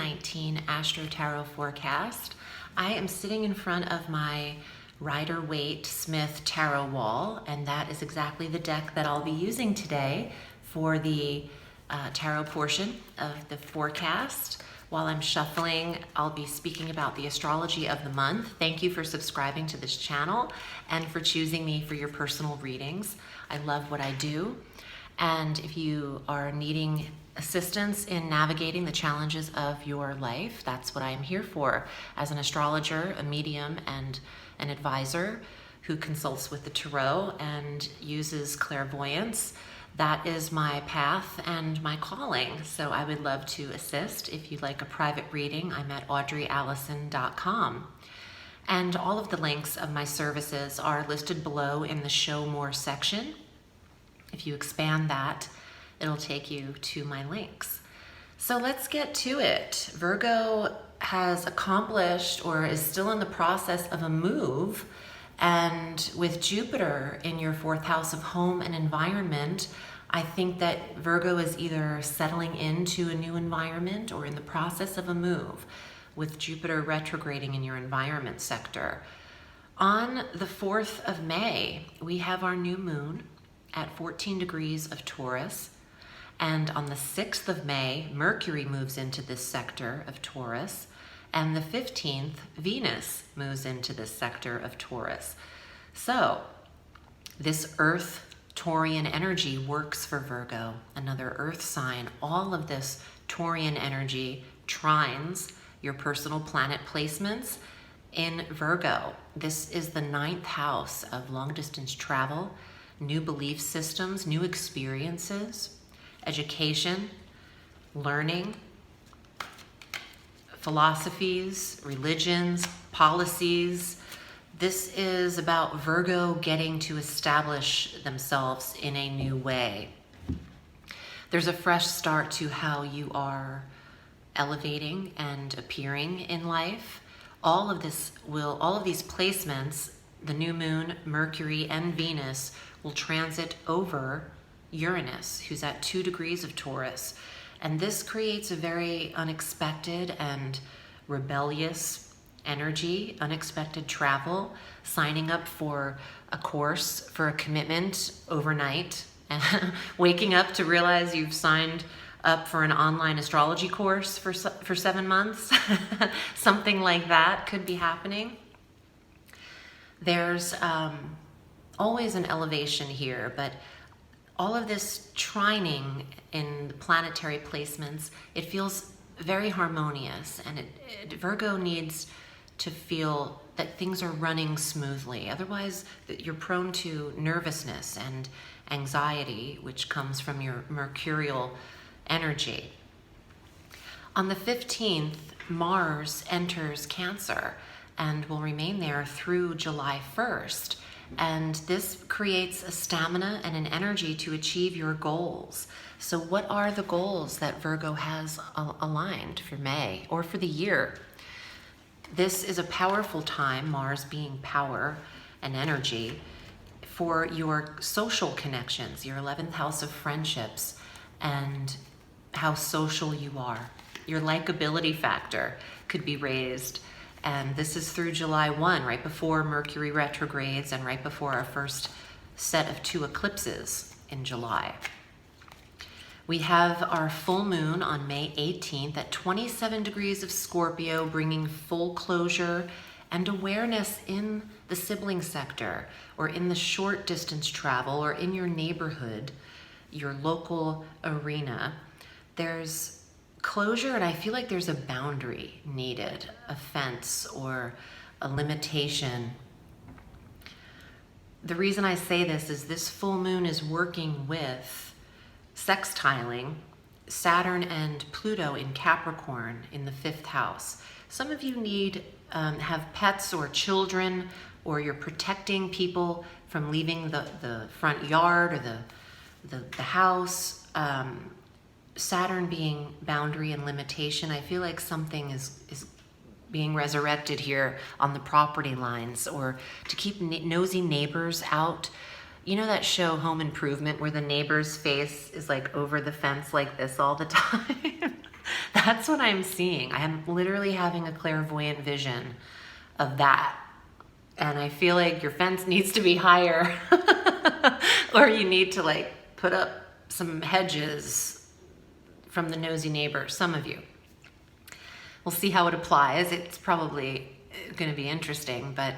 2019 Astro Tarot forecast. I am sitting in front of my Rider-Waite-Smith tarot wall, and that is exactly the deck that I'll be using today for the tarot portion of the forecast. While I'm shuffling, I'll be speaking about the astrology of the month. Thank you for subscribing to this channel and for choosing me for your personal readings. I love what I do. And if you are needing assistance in navigating the challenges of your life, that's what I am here for. As an astrologer, a medium, and an advisor who consults with the tarot and uses clairvoyance, that is my path and my calling. So I would love to assist. If you'd like a private reading, I'm at audreyalison.com. And all of the links of my services are listed below in the Show More section. If you expand that, it'll take you to my links. So let's get to it. Virgo has accomplished or is still in the process of a move, and with Jupiter in your fourth house of home and environment, I think that Virgo is either settling into a new environment or in the process of a move, with Jupiter retrograding in your environment sector. On the 4th of May, we have our new moon at 14 degrees of Taurus. And on the 6th of May, Mercury moves into this sector of Taurus. And the 15th, Venus moves into this sector of Taurus. So this Earth Taurian energy works for Virgo, another Earth sign. All of this Taurian energy trines your personal planet placements in Virgo. This is the 9th house of long distance travel, new belief systems, new experiences, education, learning, philosophies, religions, policies. This is about Virgo getting to establish themselves in a new way. There's a fresh start to how you are elevating and appearing in life. All of these placements, the new moon, Mercury, and Venus, will transit over Uranus, who's at 2 degrees of Taurus. And this creates a very unexpected and rebellious energy, unexpected travel, signing up for a course, for a commitment overnight, and waking up to realize you've signed up for an online astrology course for 7 months. Something like that could be happening. There's always an elevation here, but all of this trining in the planetary placements, it feels very harmonious, and Virgo needs to feel that things are running smoothly. Otherwise, you're prone to nervousness and anxiety, which comes from your mercurial energy. On the 15th, Mars enters Cancer and will remain there through July 1st. And this creates a stamina and an energy to achieve your goals. So what are the goals that Virgo has aligned for May or for the year? This is a powerful time, Mars being power and energy, for your social connections, your 11th house of friendships, and how social you are. Your likability factor could be raised. And this is through July 1, right before Mercury retrogrades and right before our first set of 2 eclipses in July. We have our full moon on May 18th at 27 degrees of Scorpio, bringing full closure and awareness in the sibling sector, or in the short distance travel, or in your neighborhood, your local arena. There's closure, and I feel like there's a boundary needed, a fence or a limitation. The reason I say this is this full moon is working with sextiling Saturn and Pluto in Capricorn in the 5th house. Some of you have pets or children, or you're protecting people from leaving the front yard or the house. Saturn being boundary and limitation, I feel like something is being resurrected here on the property lines, or to keep nosy neighbors out. You know that show Home Improvement where the neighbor's face is like over the fence like this all the time? That's what I'm seeing. I am literally having a clairvoyant vision of that. And I feel like your fence needs to be higher or you need to like put up some hedges from the nosy neighbor, some of you. We'll see how it applies. It's probably going to be interesting, but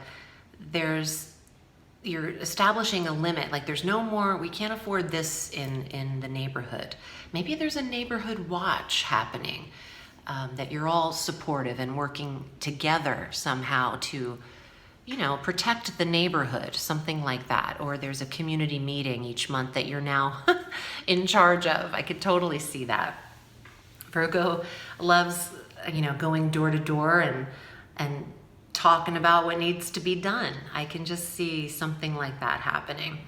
you're establishing a limit. Like there's no more, we can't afford this in the neighborhood. Maybe there's a neighborhood watch happening, that you're all supportive and working together somehow to, you know, protect the neighborhood, something like that. Or there's a community meeting each month that you're now in charge of. I could totally see that. Virgo loves, you know, going door to door and talking about what needs to be done. I can just see something like that happening.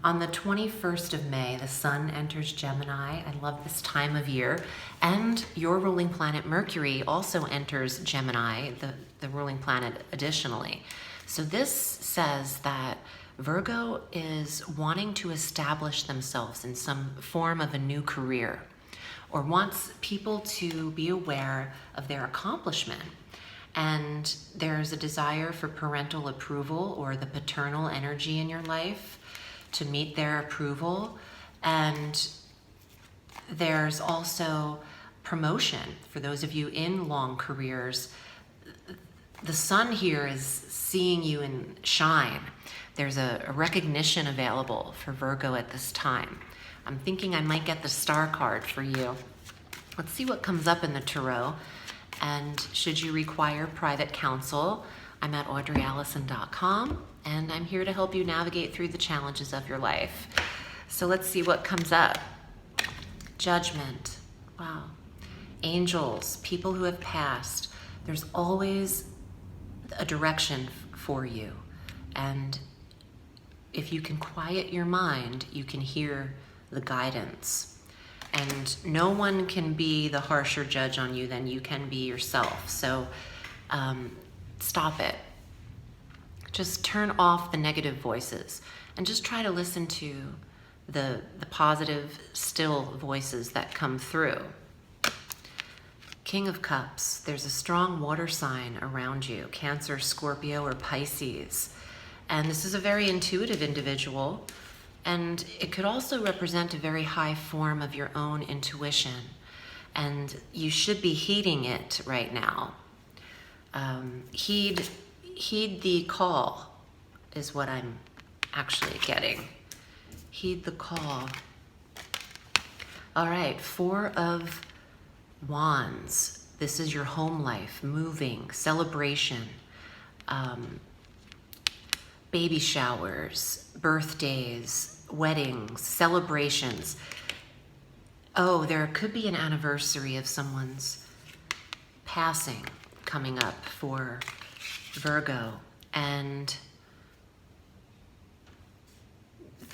On the 21st of May, the sun enters Gemini. I love this time of year. And your ruling planet Mercury also enters Gemini, the ruling planet additionally. So this says that Virgo is wanting to establish themselves in some form of a new career, or wants people to be aware of their accomplishment. And there's a desire for parental approval or the paternal energy in your life to meet their approval. And there's also promotion for those of you in long careers. The sun here is seeing you in shine. There's a recognition available for Virgo at this time. I'm thinking I might get the star card for you. Let's see what comes up in the tarot. And should you require private counsel, I'm at audreyalison.com, and I'm here to help you navigate through the challenges of your life. So let's see what comes up. Judgment. Wow. Angels, people who have passed. There's always a direction for you. And if you can quiet your mind, you can hear the guidance. And no one can be the harsher judge on you than you can be yourself. So stop it. Just turn off the negative voices and just try to listen to the positive, still voices that come through. King of Cups, there's a strong water sign around you, Cancer, Scorpio, or Pisces. And this is a very intuitive individual. And it could also represent a very high form of your own intuition. And you should be heeding it right now. Heed the call is what I'm actually getting. Heed the call. All right, 4 of Wands. This is your home life, moving, celebration, baby showers, birthdays, weddings, celebrations. Oh, there could be an anniversary of someone's passing coming up for Virgo. And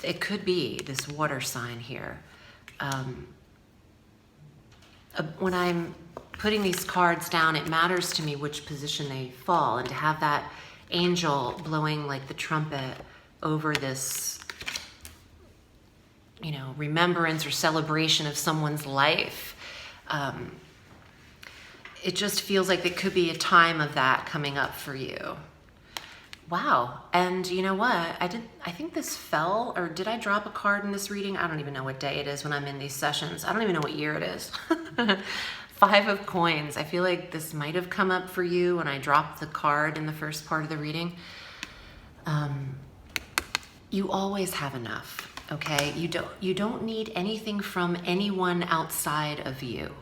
it could be this water sign here. When I'm putting these cards down, it matters to me which position they fall, and to have that angel blowing like the trumpet over this, you know, remembrance or celebration of someone's life. It just feels like it could be a time of that coming up for you. Wow. And you know what? I think this fell, or did I drop a card in this reading? I don't even know what day it is when I'm in these sessions. I don't even know what year it is. 5 of Coins. I feel like this might have come up for you when I dropped the card in the first part of the reading. You always have enough, okay? You don't need anything from anyone outside of you,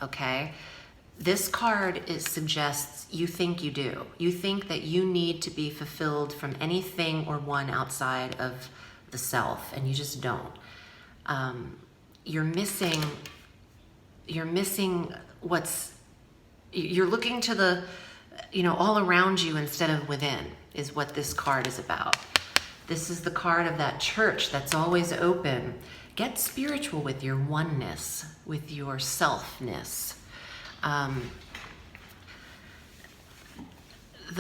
okay? This card suggests you think you do. You think that you need to be fulfilled from anything or one outside of the self, and you just don't. You're missing you're looking to the, you know, all around you instead of within is what this card is about. This is the card of that church that's always open. Get spiritual with your oneness, with your selfness.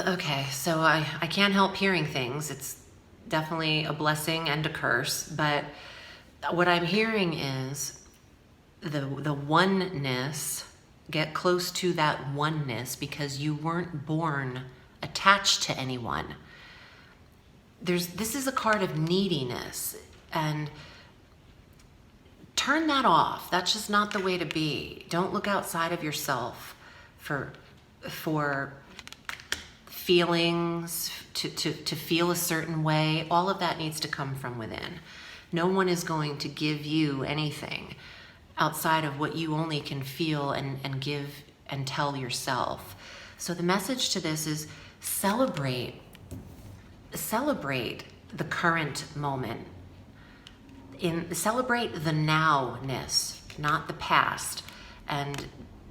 Okay, so I can't help hearing things. It's definitely a blessing and a curse, but what I'm hearing is the oneness get close to that oneness, because you weren't born attached to anyone. This is a card of neediness, and turn that off. That's just not the way to be. Don't look outside of yourself for feelings, to feel a certain way. All of that needs to come from within. No one is going to give you anything outside of what you only can feel and give and tell yourself. So the message to this is celebrate the current moment. Celebrate the nowness, not the past. And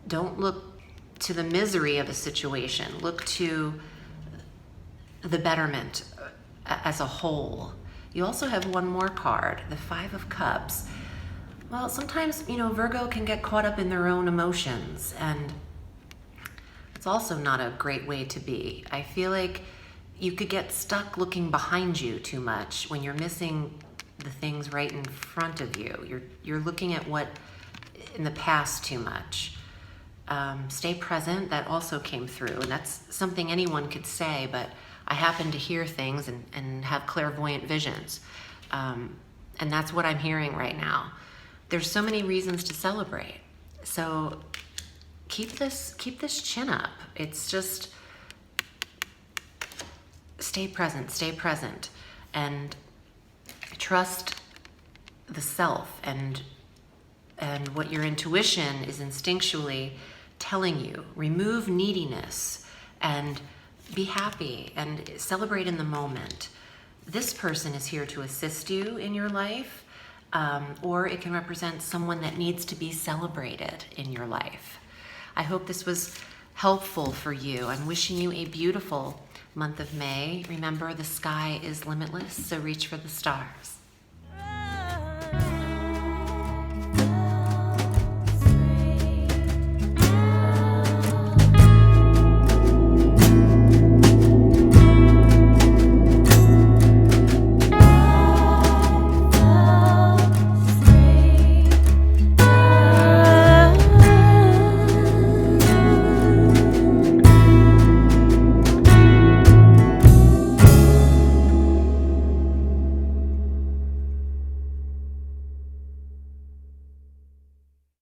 don't look to the misery of a situation. Look to the betterment as a whole. You also have one more card, the Five of Cups. Well, sometimes, Virgo can get caught up in their own emotions, and it's also not a great way to be. I feel like you could get stuck looking behind you too much when you're missing the things right in front of you. You're looking at what in the past too much. Stay present, that also came through, and that's something anyone could say, but I happen to hear things and have clairvoyant visions. And that's what I'm hearing right now. There's so many reasons to celebrate. So keep this chin up. It's just stay present, and trust the self and what your intuition is instinctually telling you. Remove neediness and be happy and celebrate in the moment. This person is here to assist you in your life, or it can represent someone that needs to be celebrated in your life. I hope this was helpful for you. I'm wishing you a beautiful month of May. Remember, the sky is limitless, so reach for the stars.